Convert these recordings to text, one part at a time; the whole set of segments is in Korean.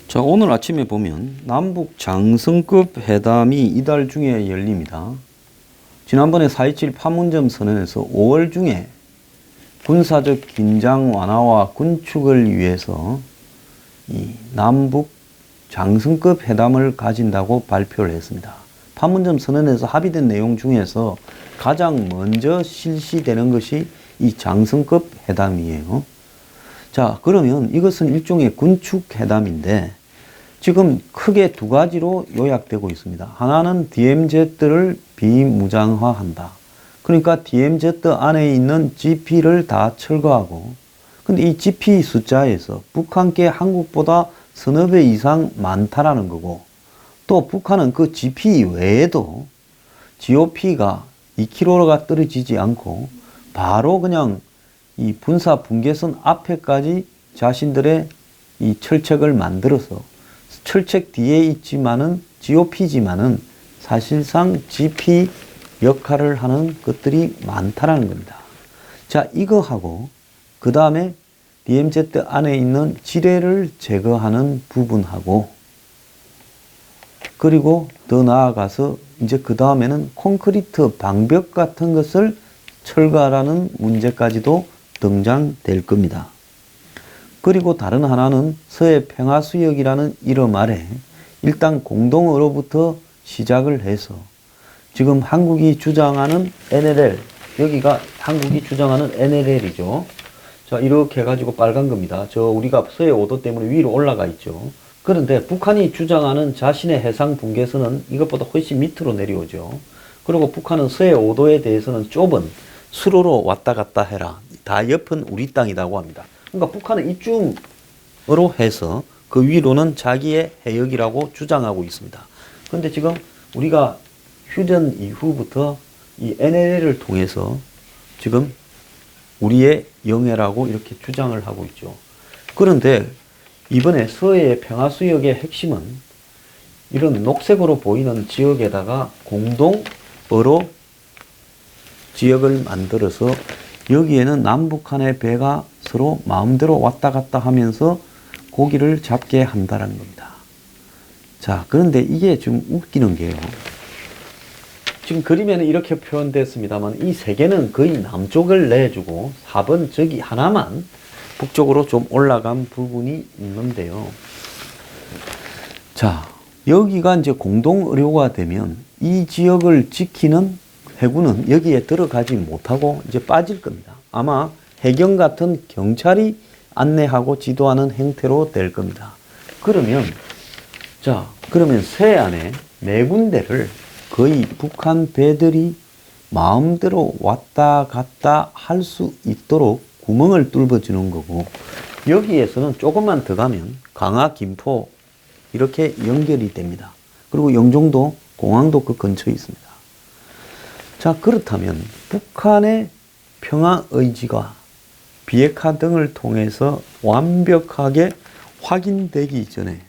자, 오늘 아침에 보면 남북 장성급 회담이 이달 중에 열립니다. 지난번에 4.27 판문점 선언에서 5월 중에 군사적 긴장 완화와 군축을 위해서 이 남북 장성급 회담을 가진다고 발표를 했습니다. 판문점 선언에서 합의된 내용 중에서 가장 먼저 실시되는 것이 이 장성급 회담이에요. 자, 그러면 이것은 일종의 군축 회담인데 지금 크게 두 가지로 요약되고 있습니다. 하나는 DMZ를 비무장화한다. 그러니까 DMZ 안에 있는 GP를 다 철거하고, 근데 이 GP 숫자에서 북한께 한국보다 서너 배 이상 많다라는 거고, 또 북한은 그 GP 외에도 GOP가 2km가 떨어지지 않고 바로 그냥 이 분사 분계선 앞에까지 자신들의 이 철책을 만들어서 철책 뒤에 있지만은 GOP지만은 사실상 GP 역할을 하는 것들이 많다라는 겁니다. 자, 이거하고 그 다음에 DMZ 안에 있는 지뢰를 제거하는 부분하고, 그리고 더 나아가서 이제 그 다음에는 콘크리트 방벽 같은 것을 철거하라는 문제까지도 등장될 겁니다. 그리고 다른 하나는 서해 평화수역이라는 이름 아래 일단 공동어로부터 시작을 해서 지금 한국이 주장하는 NLL, 여기가 한국이 주장하는 NLL이죠. 자, 이렇게 해가지고 빨간 겁니다. 저 우리가 서해 5도 때문에 위로 올라가 있죠. 그런데 북한이 주장하는 자신의 해상 분계선은 이것보다 훨씬 밑으로 내려오죠. 그리고 북한은 서해 5도에 대해서는 좁은 수로로 왔다 갔다 해라. 다 옆은 우리 땅이라고 합니다. 그러니까 북한은 이쯤으로 해서 그 위로는 자기의 해역이라고 주장하고 있습니다. 그런데 지금 우리가 휴전 이후부터 이 NLL을 통해서 지금 우리의 영해라고 이렇게 주장을 하고 있죠. 그런데 이번에 서해의 평화수역의 핵심은 이런 녹색으로 보이는 지역에다가 공동어로 지역을 만들어서 여기에는 남북한의 배가 서로 마음대로 왔다 갔다 하면서 고기를 잡게 한다는 겁니다. 자, 그런데 이게 좀 웃기는 게요. 지금 그림에는 이렇게 표현됐습니다만 이 세 개는 거의 남쪽을 내주고 4번 저기 하나만 북쪽으로 좀 올라간 부분이 있는데요. 자, 여기가 이제 공동의료가 되면 이 지역을 지키는 해군은 여기에 들어가지 못하고 이제 빠질 겁니다. 아마 해경 같은 경찰이 안내하고 지도하는 형태로 될 겁니다. 그러면 서해안에 네 군데를 거의 북한 배들이 마음대로 왔다 갔다 할 수 있도록 구멍을 뚫어주는 거고, 여기에서는 조금만 더 가면 강화, 김포 이렇게 연결이 됩니다. 그리고 영종도, 공항도 그 근처에 있습니다. 자, 그렇다면 북한의 평화 의지가 비핵화 등을 통해서 완벽하게 확인되기 전에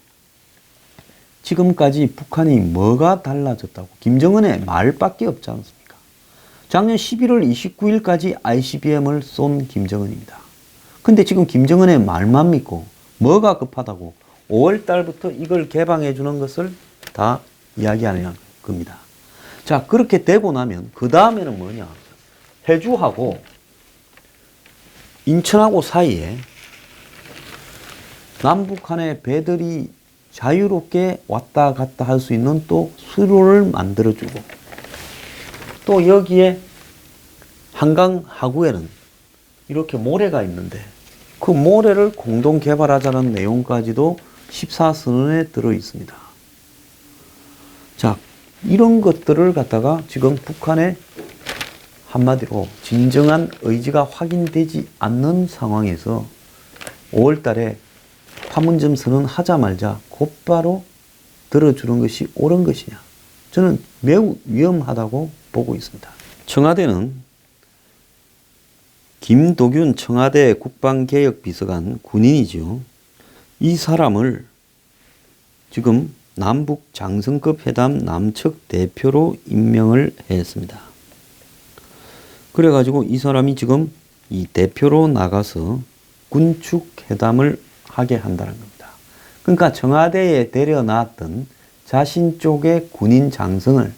지금까지 북한이 뭐가 달라졌다고? 김정은의 말밖에 없지 않습니까? 작년 11월 29일까지 ICBM을 쏜 김정은입니다. 근데 지금 김정은의 말만 믿고 뭐가 급하다고 5월 달부터 이걸 개방해 주는 것을 다 이야기하는 겁니다. 자, 그렇게 되고 나면 그 다음에는 뭐냐? 해주하고 인천하고 사이에 남북한의 배들이 자유롭게 왔다 갔다 할 수 있는 또 수로를 만들어주고, 또 여기에 한강 하구에는 이렇게 모래가 있는데 그 모래를 공동 개발하자는 내용까지도 14선언에 들어 있습니다. 자, 이런 것들을 갖다가 지금 북한의 한마디로 진정한 의지가 확인되지 않는 상황에서 5월 달에 판문점 선언 하자마자 곧바로 들어주는 것이 옳은 것이냐? 저는 매우 위험하다고 보고 있습니다. 청와대는 김도균 청와대 국방개혁비서관 군인이죠. 이 사람을 지금 남북 장성급 회담 남측 대표로 임명을 했습니다. 그래가지고 이 사람이 지금 이 대표로 나가서 군축 회담을 하게 한다는 겁니다. 그러니까 청와대에 데려놨던 자신 쪽의 군인 장성을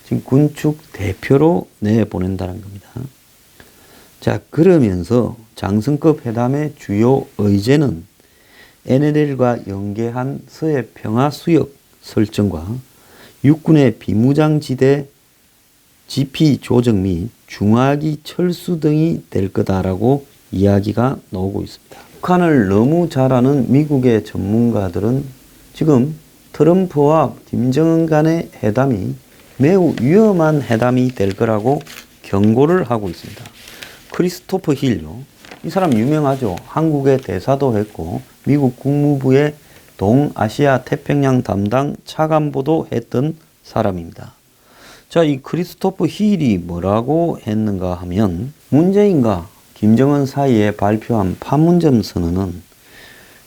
지금 군축 대표로 내보낸다는 겁니다. 자, 그러면서 장성급 회담의 주요 의제는 NLL과 연계한 서해 평화 수역 설정과 육군의 비무장지대 지피 조정 및 중화기 철수 등이 될 거다라고 이야기가 나오고 있습니다. 북한을 너무 잘 아는 미국의 전문가들은 지금 트럼프와 김정은 간의 회담이 매우 위험한 회담이 될 거라고 경고를 하고 있습니다. 크리스토퍼 힐요. 이 사람 유명하죠. 한국의 대사도 했고 미국 국무부의 동아시아 태평양 담당 차관보도 했던 사람입니다. 자, 이 크리스토퍼 힐이 뭐라고 했는가 하면 문재인과 김정은 사이에 발표한 판문점 선언은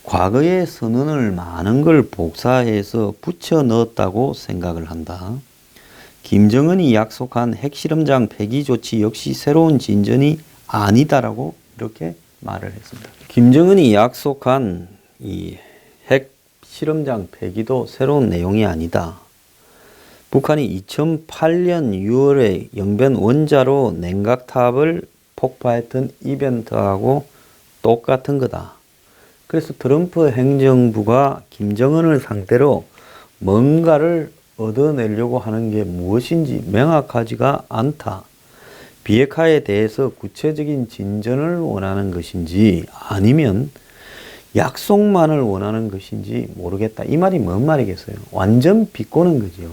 과거의 선언을 많은 걸 복사해서 붙여 넣었다고 생각을 한다. 김정은이 약속한 핵실험장 폐기 조치 역시 새로운 진전이 아니다라고 이렇게 말을 했습니다. 김정은이 약속한 이 핵실험장 폐기도 새로운 내용이 아니다. 북한이 2008년 6월에 영변 원자로 냉각탑을 폭파했던 이벤트하고 똑같은 거다. 그래서 트럼프 행정부가 김정은을 상대로 뭔가를 얻어내려고 하는 게 무엇인지 명확하지가 않다. 비핵화에 대해서 구체적인 진전을 원하는 것인지 아니면 약속만을 원하는 것인지 모르겠다. 이 말이 뭔 말이겠어요? 완전 비꼬는 거죠.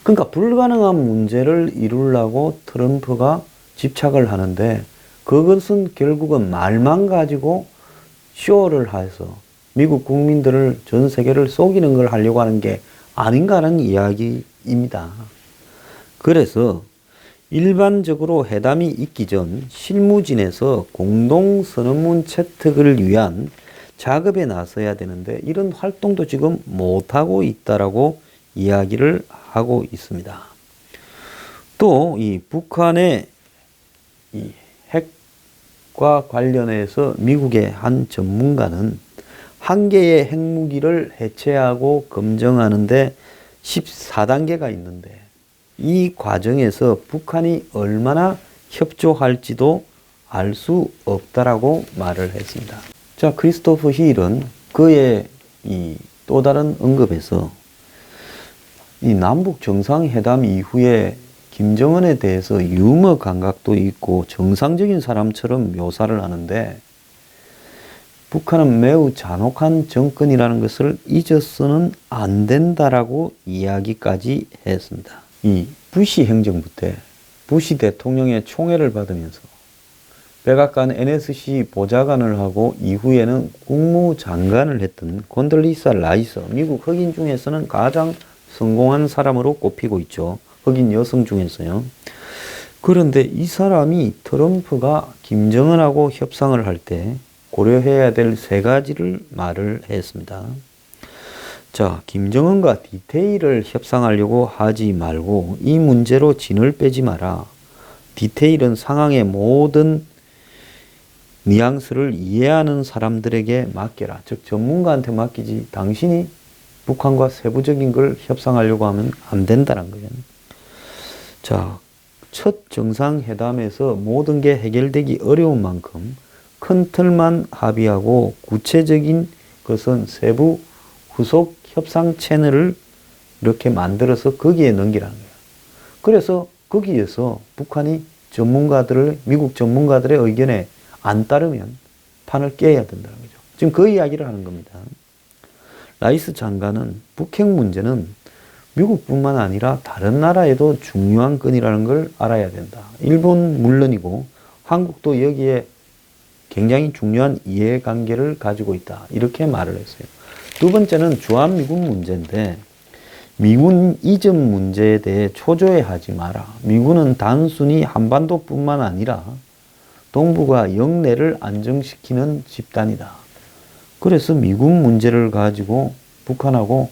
그러니까 불가능한 문제를 이루려고 트럼프가 집착을 하는데 그것은 결국은 말만 가지고 쇼를 해서 미국 국민들을 전 세계를 속이는 걸 하려고 하는 게 아닌가라는 이야기입니다. 그래서 일반적으로 회담이 있기 전 실무진에서 공동선언문 채택을 위한 작업에 나서야 되는데 이런 활동도 지금 못하고 있다라고 이야기를 하고 있습니다. 또 이 북한의 이 핵과 관련해서 미국의 한 전문가는 한 개의 핵무기를 해체하고 검증하는데 14단계가 있는데 이 과정에서 북한이 얼마나 협조할지도 알 수 없다라고 말을 했습니다. 자, 크리스토퍼 힐은 그의 이 또 다른 언급에서 이 남북 정상회담 이후에 김정은에 대해서 유머 감각도 있고 정상적인 사람처럼 묘사를 하는데 북한은 매우 잔혹한 정권이라는 것을 잊어서는 안 된다라고 이야기까지 했습니다. 이 부시 행정부 때 부시 대통령의 총애를 받으면서 백악관 NSC 보좌관을 하고 이후에는 국무장관을 했던 곤돌리사 라이스, 미국 흑인 중에서는 가장 성공한 사람으로 꼽히고 있죠. 흑인 여성 중에서요. 그런데 이 사람이 트럼프가 김정은하고 협상을 할 때 고려해야 될 세 가지를 말을 했습니다. 자, 김정은과 디테일을 협상하려고 하지 말고 이 문제로 진을 빼지 마라. 디테일은 상황의 모든 뉘앙스를 이해하는 사람들에게 맡겨라. 즉 전문가한테 맡기지 당신이 북한과 세부적인 걸 협상하려고 하면 안 된다는 거예요. 자, 첫 정상회담에서 모든 게 해결되기 어려운 만큼 큰 틀만 합의하고 구체적인 것은 세부 후속 협상 채널을 이렇게 만들어서 거기에 넘기라는 거예요. 그래서 거기에서 북한이 미국 전문가들의 의견에 안 따르면 판을 깨야 된다는 거죠. 지금 그 이야기를 하는 겁니다. 라이스 장관은 북핵 문제는 미국뿐만 아니라 다른 나라에도 중요한 건이라는 걸 알아야 된다. 일본 물론이고 한국도 여기에 굉장히 중요한 이해관계를 가지고 있다. 이렇게 말을 했어요. 두 번째는 주한미군 문제인데 미군 이전 문제에 대해 초조해하지 마라. 미군은 단순히 한반도뿐만 아니라 동북아 영내를 안정시키는 집단이다. 그래서 미군 문제를 가지고 북한하고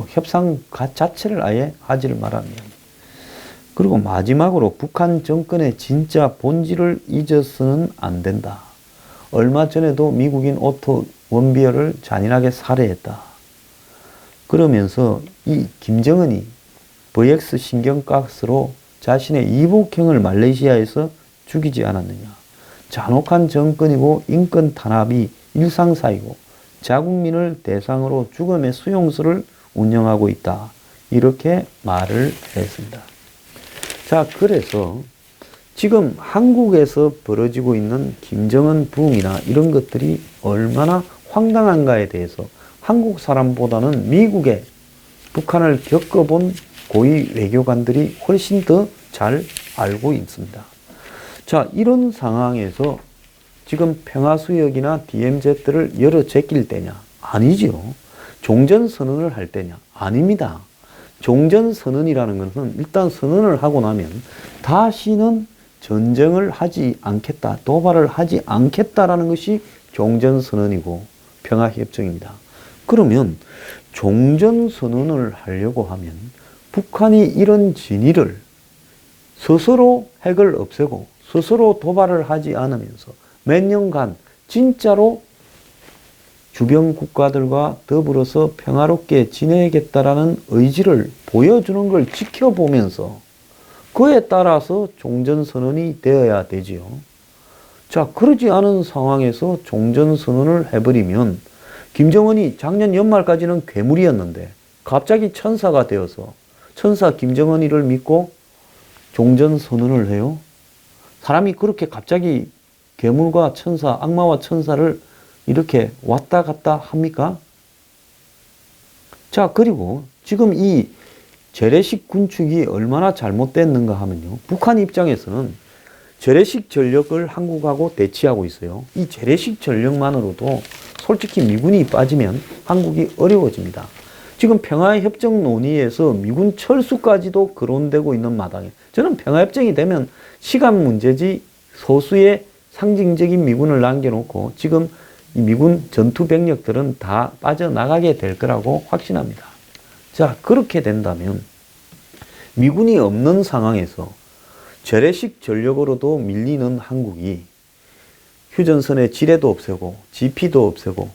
협상 자체를 아예 하지를 말하는 거예요. 그리고 마지막으로 북한 정권의 진짜 본질을 잊어서는 안 된다. 얼마 전에도 미국인 오토 원비어를 잔인하게 살해했다. 그러면서 이 김정은이 VX 신경가스로 자신의 이복형을 말레이시아에서 죽이지 않았느냐. 잔혹한 정권이고 인권 탄압이 일상사이고 자국민을 대상으로 죽음의 수용소를 운영하고 있다. 이렇게 말을 했습니다. 자, 그래서 지금 한국에서 벌어지고 있는 김정은 부흥이나 이런 것들이 얼마나 황당한가에 대해서 한국 사람보다는 미국의 북한을 겪어본 고위 외교관들이 훨씬 더 잘 알고 있습니다. 자, 이런 상황에서 지금 평화수역이나 DMZ를 열어 제낄 때냐? 아니죠. 종전선언을 할 때냐? 아닙니다. 종전선언이라는 것은 일단 선언을 하고 나면 다시는 전쟁을 하지 않겠다, 도발을 하지 않겠다라는 것이 종전선언이고 평화협정입니다. 그러면 종전선언을 하려고 하면 북한이 이런 진위를 스스로 핵을 없애고 스스로 도발을 하지 않으면서 몇 년간 진짜로 주변 국가들과 더불어서 평화롭게 지내겠다라는 의지를 보여주는 걸 지켜보면서 그에 따라서 종전선언이 되어야 되지요. 자, 그러지 않은 상황에서 종전선언을 해버리면 김정은이 작년 연말까지는 괴물이었는데 갑자기 천사가 되어서 천사 김정은이를 믿고 종전선언을 해요. 사람이 그렇게 갑자기 괴물과 천사, 악마와 천사를 이렇게 왔다 갔다 합니까? 자, 그리고 지금 이 재래식 군축이 얼마나 잘못됐는가 하면요. 북한 입장에서는 재래식 전력을 한국하고 대치하고 있어요. 이 재래식 전력만으로도 솔직히 미군이 빠지면 한국이 어려워집니다. 지금 평화협정 논의에서 미군 철수까지도 거론되고 있는 마당에 저는 평화협정이 되면 시간 문제지 소수의 상징적인 미군을 남겨놓고 지금 이 미군 전투 병력들은 다 빠져나가게 될 거라고 확신합니다. 자, 그렇게 된다면 미군이 없는 상황에서 재래식 전력으로도 밀리는 한국이 휴전선의 지뢰도 없애고 GP도 없애고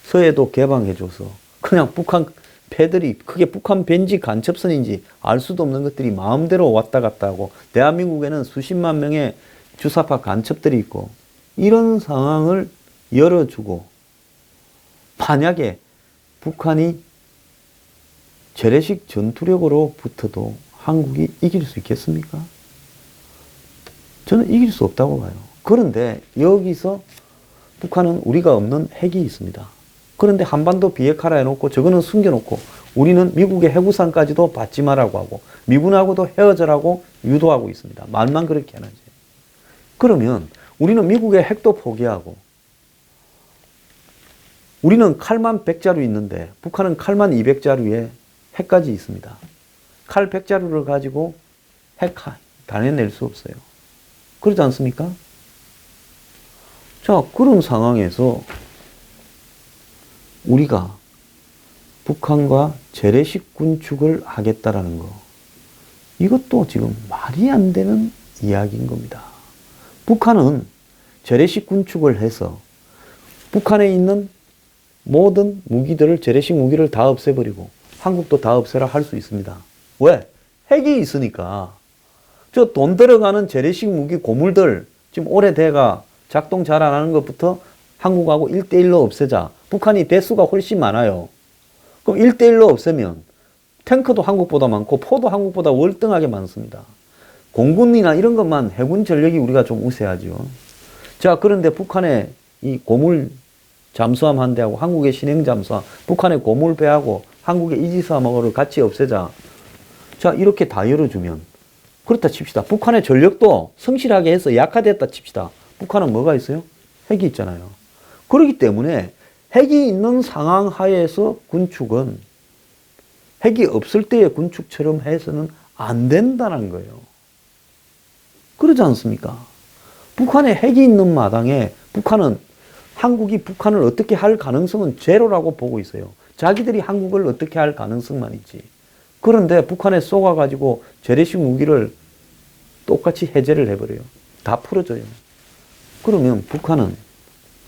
서해도 개방해줘서 그냥 북한 패들이 그게 북한 벤지 간첩선인지 알 수도 없는 것들이 마음대로 왔다 갔다 하고 대한민국에는 수십만 명의 주사파 간첩들이 있고 이런 상황을 열어주고 만약에 북한이 재래식 전투력으로 붙어도 한국이 이길 수 있겠습니까? 저는 이길 수 없다고 봐요. 그런데 여기서 북한은 우리가 없는 핵이 있습니다. 그런데 한반도 비핵화라 해놓고 저거는 숨겨놓고 우리는 미국의 해구상까지도 받지 말라고 하고 미군하고도 헤어져라고 유도하고 있습니다. 말만 그렇게 해야지. 그러면 우리는 미국의 핵도 포기하고 우리는 칼만 100자루 있는데 북한은 칼만 200자루에 핵까지 있습니다. 칼 100자루를 가지고 핵 단해낼 수 없어요. 그러지 않습니까? 자, 그런 상황에서 우리가 북한과 재래식 군축을 하겠다라는 거, 이것도 지금 말이 안 되는 이야기인 겁니다. 북한은 재래식 군축을 해서 북한에 있는 모든 무기들을 재래식 무기를 다 없애버리고 한국도 다 없애라 할 수 있습니다. 왜? 핵이 있으니까. 저 돈 들어가는 재래식 무기 고물들 지금 오래돼가 작동 잘 안 하는 것부터 한국하고 1대1로 없애자. 북한이 대수가 훨씬 많아요. 그럼 1대1로 없애면 탱크도 한국보다 많고 포도 한국보다 월등하게 많습니다. 공군이나 이런 것만 해군 전력이 우리가 좀 우세하죠. 자, 그런데 북한의 이 고물 잠수함 한 대하고 한국의 신행 잠수함, 북한의 고물 배하고 한국의 이지스함하고를 같이 없애자. 자, 이렇게 다 열어주면 그렇다 칩시다. 북한의 전력도 성실하게 해서 약화됐다 칩시다. 북한은 뭐가 있어요? 핵이 있잖아요. 그렇기 때문에 핵이 있는 상황 하에서 군축은 핵이 없을 때의 군축처럼 해서는 안 된다는 거예요. 그러지 않습니까? 북한에 핵이 있는 마당에 북한은 한국이 북한을 어떻게 할 가능성은 제로라고 보고 있어요. 자기들이 한국을 어떻게 할 가능성만 있지. 그런데 북한에 쏘아가지고 재래식 무기를 똑같이 해제를 해버려요. 다 풀어줘요. 그러면 북한은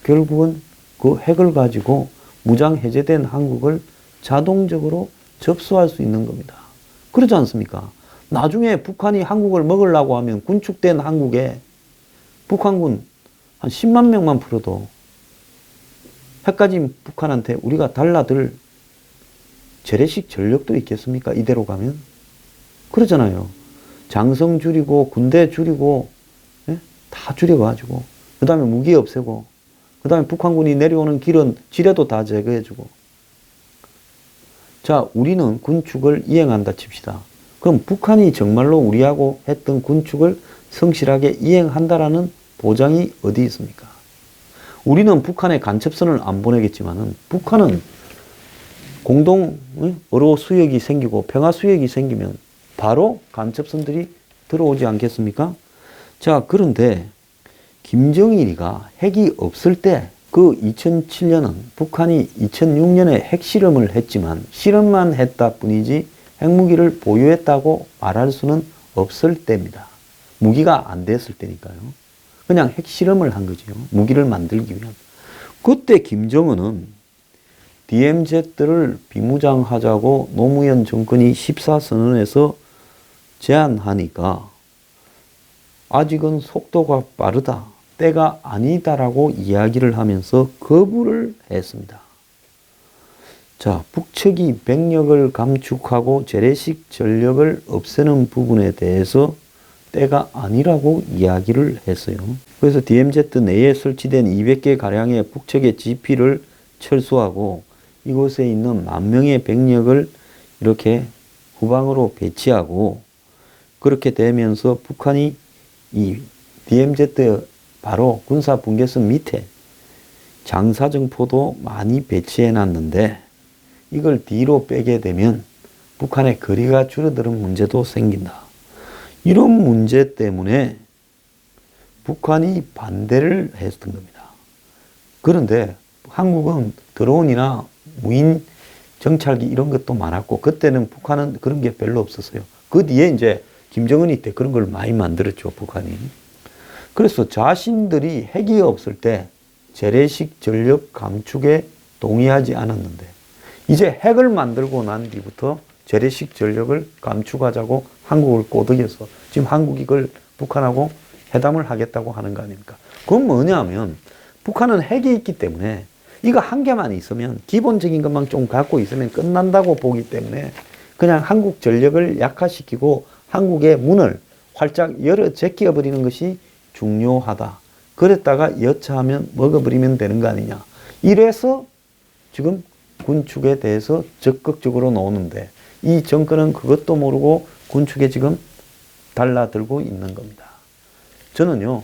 결국은 그 핵을 가지고 무장 해제된 한국을 자동적으로 접수할 수 있는 겁니다. 그렇지 않습니까? 나중에 북한이 한국을 먹으려고 하면 군축된 한국에 북한군 한 10만 명만 풀어도 핵 가진 북한한테 우리가 달라들 재래식 전력도 있겠습니까? 이대로 가면? 그러잖아요. 장성 줄이고 군대 줄이고 다 줄여가지고 그 다음에 무기 없애고 그 다음에 북한군이 내려오는 길은 지뢰도 다 제거해주고 자, 우리는 군축을 이행한다 칩시다. 그럼 북한이 정말로 우리하고 했던 군축을 성실하게 이행한다라는 보장이 어디 있습니까? 우리는 북한에 간첩선을 안 보내겠지만은 북한은 공동 어로 수역이 생기고 평화 수역이 생기면 바로 간첩선들이 들어오지 않겠습니까? 자, 그런데 김정일이가 핵이 없을 때 그 2007년은 북한이 2006년에 핵실험을 했지만 실험만 했다 뿐이지 핵무기를 보유했다고 말할 수는 없을 때입니다. 무기가 안 됐을 때니까요. 그냥 핵실험을 한 거죠. 무기를 만들기 위한. 그때 김정은은 DMZ를 비무장하자고 노무현 정권이 14선언에서 제안하니까 아직은 속도가 빠르다. 때가 아니다라고 이야기를 하면서 거부를 했습니다. 자, 북측이 병력을 감축하고 재래식 전력을 없애는 부분에 대해서 때가 아니라고 이야기를 했어요. 그래서 DMZ 내에 설치된 200개 가량의 북측의 GP를 철수하고 이곳에 있는 10,000명의 병력을 이렇게 후방으로 배치하고 그렇게 되면서 북한이 이 DMZ 바로 군사분계선 밑에 장사정포도 많이 배치해 놨는데 이걸 뒤로 빼게 되면 북한의 거리가 줄어드는 문제도 생긴다. 이런 문제 때문에 북한이 반대를 했던 겁니다. 그런데 한국은 드론이나 무인 정찰기 이런 것도 많았고 그때는 북한은 그런 게 별로 없었어요. 그 뒤에 이제 김정은이 때 그런 걸 많이 만들었죠, 북한이. 그래서 자신들이 핵이 없을 때 재래식 전력 감축에 동의하지 않았는데 이제 핵을 만들고 난 뒤부터 재래식 전력을 감축하자고 한국을 꼬드겨서 지금 한국이 이걸 북한하고 회담을 하겠다고 하는 거 아닙니까? 그건 뭐냐면 북한은 핵이 있기 때문에 이거 한 개만 있으면 기본적인 것만 좀 갖고 있으면 끝난다고 보기 때문에 그냥 한국 전력을 약화시키고 한국의 문을 활짝 열어 제껴버리는 것이 중요하다. 그랬다가 여차하면 먹어버리면 되는 거 아니냐. 이래서 지금 군축에 대해서 적극적으로 나오는데 이 정권은 그것도 모르고 군축에 지금 달라들고 있는 겁니다. 저는요,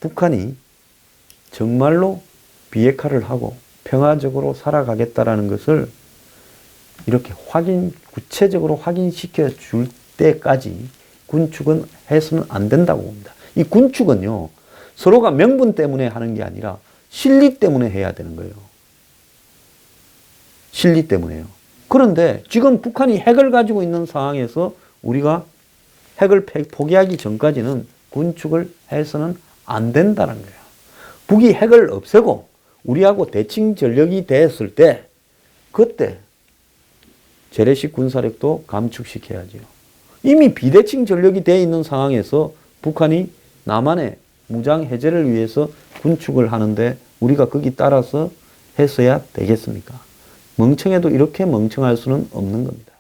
북한이 정말로 비핵화를 하고 평화적으로 살아가겠다라는 것을 이렇게 구체적으로 확인시켜 줄 때까지 군축은 해서는 안 된다고 봅니다. 이 군축은요, 서로가 명분 때문에 하는 게 아니라 실리 때문에 해야 되는 거예요. 실리 때문에요. 그런데 지금 북한이 핵을 가지고 있는 상황에서 우리가 핵을 포기하기 전까지는 군축을 해서는 안 된다는 거예요. 북이 핵을 없애고 우리하고 대칭 전력이 됐을 때 그때 재래식 군사력도 감축시켜야죠. 이미 비대칭 전력이 되어 있는 상황에서 북한이 남한의 무장 해제를 위해서 군축을 하는데 우리가 거기 따라서 했어야 되겠습니까? 멍청해도 이렇게 멍청할 수는 없는 겁니다.